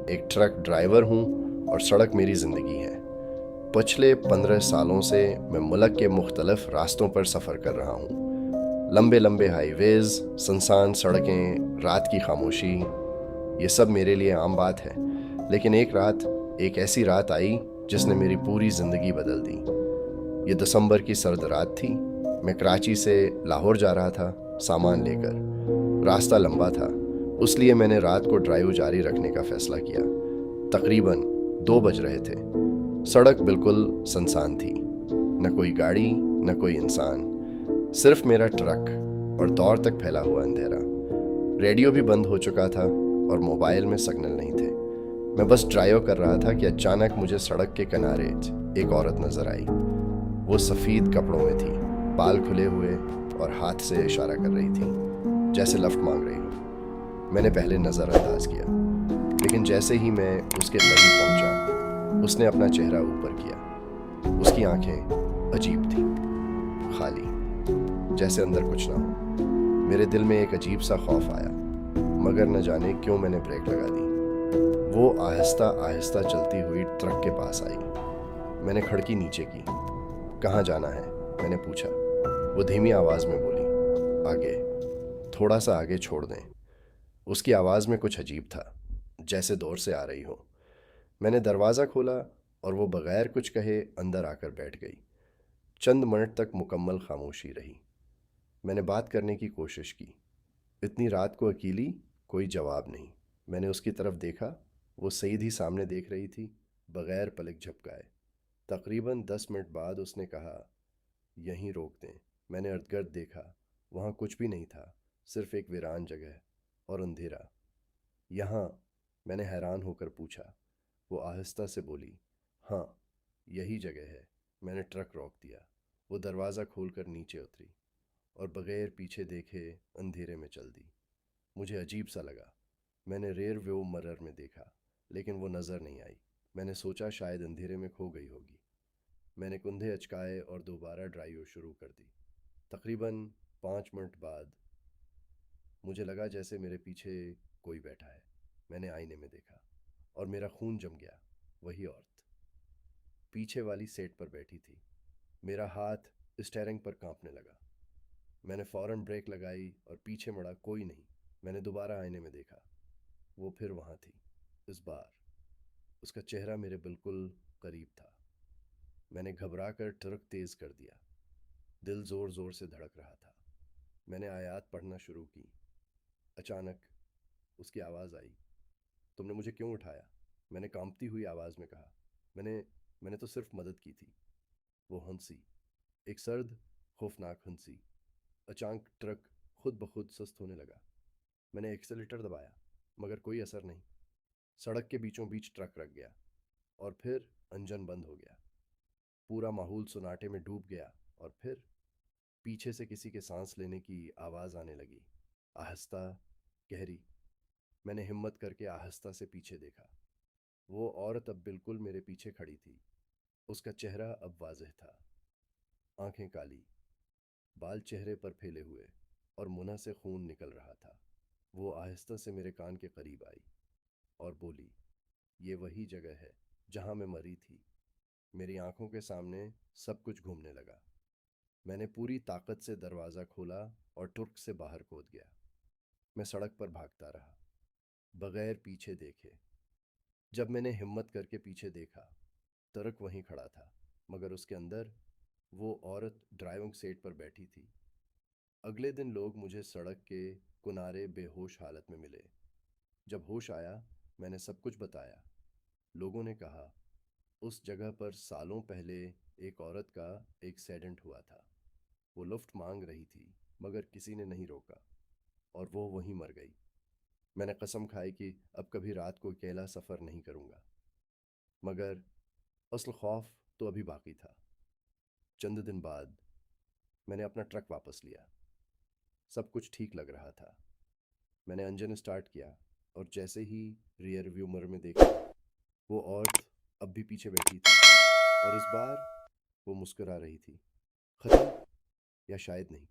एक truck driver हूँ और सड़क मेरी ज़िंदगी है। पिछले 15 सालों से मैं मुल्क के मुख्तलिफ रास्तों पर सफ़र कर रहा हूँ। लंबे लंबे हाईवेज़, सुनसान सड़कें, रात की खामोशी, ये सब मेरे लिए आम बात है। लेकिन एक रात, एक ऐसी रात आई जिसने मेरी पूरी ज़िंदगी बदल दी। ये दिसंबर की सर्द रात थी। मैं कराची से लाहौर जा रहा था सामान लेकर। रास्ता लंबा था, इसलिए मैंने रात को ड्राइव जारी रखने का फैसला किया। तकरीबन 2 बज रहे थे। सड़क बिल्कुल सुनसान थी, न कोई गाड़ी न कोई इंसान, सिर्फ मेरा ट्रक और दूर तक फैला हुआ अंधेरा। रेडियो भी बंद हो चुका था और मोबाइल में सिग्नल नहीं थे। मैं बस ड्राइव कर रहा था कि अचानक मुझे सड़क के किनारे एक औरत नजर आई। वो सफ़ेद कपड़ों में थी, बाल खुले हुए और हाथ से इशारा कर रही थी, जैसे लिफ्ट मांग रही हो। मैंने पहले नज़रअंदाज किया, लेकिन जैसे ही मैं उसके करीब पहुंचा, उसने अपना चेहरा ऊपर किया। उसकी आंखें अजीब थीं, खाली, जैसे अंदर कुछ ना हो। मेरे दिल में एक अजीब सा खौफ आया, मगर न जाने क्यों मैंने ब्रेक लगा दी। वो आहिस्ता आहिस्ता चलती हुई ट्रक के पास आई। मैंने खिड़की नीचे की। कहाँ जाना है, मैंने पूछा। वो धीमी आवाज़ में बोली, आगे, थोड़ा सा आगे छोड़ दें। उसकी आवाज़ में कुछ अजीब था, जैसे दूर से आ रही हो। मैंने दरवाज़ा खोला और वो बगैर कुछ कहे अंदर आकर बैठ गई। चंद मिनट तक मुकम्मल खामोशी रही। मैंने बात करने की कोशिश की। इतनी रात को अकेली, कोई जवाब नहीं। मैंने उसकी तरफ देखा। वो सीधी सामने देख रही थी, बगैर पलक झपकाए। तकरीबन 10 मिनट बाद उसने कहा, यहीं रोक दें। मैंने इर्द-गिर्द देखा। वहाँ कुछ भी नहीं था, सिर्फ एक वीरान जगह और अंधेरा। यहाँ, मैंने हैरान होकर पूछा। वो आहिस्ता से बोली, हाँ, यही जगह है। मैंने ट्रक रोक दिया। वो दरवाज़ा खोलकर नीचे उतरी और बगैर पीछे देखे अंधेरे में चल दी। मुझे अजीब सा लगा। मैंने रेयर व्यू मिरर में देखा, लेकिन वो नज़र नहीं आई। मैंने सोचा शायद अंधेरे में खो गई होगी। मैंने कुंधे अचकाए और दोबारा ड्राइव शुरू कर दी। तकरीबन 5 मिनट बाद मुझे लगा जैसे मेरे पीछे कोई बैठा है। मैंने आईने में देखा और मेरा खून जम गया। वही औरत पीछे वाली सीट पर बैठी थी। मेरा हाथ स्टीयरिंग पर कांपने लगा। मैंने फौरन ब्रेक लगाई और पीछे मुड़ा, कोई नहीं। मैंने दोबारा आईने में देखा। वो फिर वहाँ थी। इस बार उसका चेहरा मेरे बिल्कुल करीब था। मैंने घबरा कर ट्रक तेज कर दिया। दिल जोर जोर से धड़क रहा था। मैंने आयत पढ़ना शुरू की। अचानक उसकी आवाज़ आई, तुमने मुझे क्यों उठाया? मैंने कांपती हुई आवाज़ में कहा, मैंने मैंने तो सिर्फ मदद की थी। वो हंसी, एक सर्द खौफनाक हंसी। अचानक ट्रक खुद ब खुद सुस्त होने लगा। मैंने एक्सेलेटर दबाया, मगर कोई असर नहीं। सड़क के बीचों बीच ट्रक रख गया और फिर इंजन बंद हो गया। पूरा माहौल सुनाटे में डूब गया और फिर पीछे से किसी के सांस लेने की आवाज़ आने लगी, आहिस्ता, गहरी। मैंने हिम्मत करके आहिस्ता से पीछे देखा। वो औरत अब बिल्कुल मेरे पीछे खड़ी थी। उसका चेहरा अब वाज़ेह था, आंखें काली, बाल चेहरे पर फैले हुए और मुंह से खून निकल रहा था। वो आहिस्ता से मेरे कान के करीब आई और बोली, ये वही जगह है जहां मैं मरी थी। मेरी आंखों के सामने सब कुछ घूमने लगा। मैंने पूरी ताकत से दरवाज़ा खोला और तुर्क से बाहर कूद गया। मैं सड़क पर भागता रहा, बगैर पीछे देखे। जब मैंने हिम्मत करके पीछे देखा, तुर्क वहीं खड़ा था, मगर उसके अंदर वो औरत ड्राइविंग सीट पर बैठी थी। अगले दिन लोग मुझे सड़क के किनारे बेहोश हालत में मिले। जब होश आया, मैंने सब कुछ बताया। लोगों ने कहा, उस जगह पर सालों पहले एक औरत का एक्सीडेंट हुआ था। वो लिफ्ट मांग रही थी, मगर किसी ने नहीं रोका और वो वहीं मर गई। मैंने कसम खाई कि अब कभी रात को अकेला सफ़र नहीं करूँगा, मगर असल खौफ तो अभी बाकी था। चंद दिन बाद मैंने अपना ट्रक वापस लिया। सब कुछ ठीक लग रहा था। मैंने इंजन स्टार्ट किया और जैसे ही रियर व्यू मिरर में देखा, वो औरत अब भी पीछे बैठी थी और इस बार वो मुस्कुरा रही थी। खत्म, या शायद नहीं।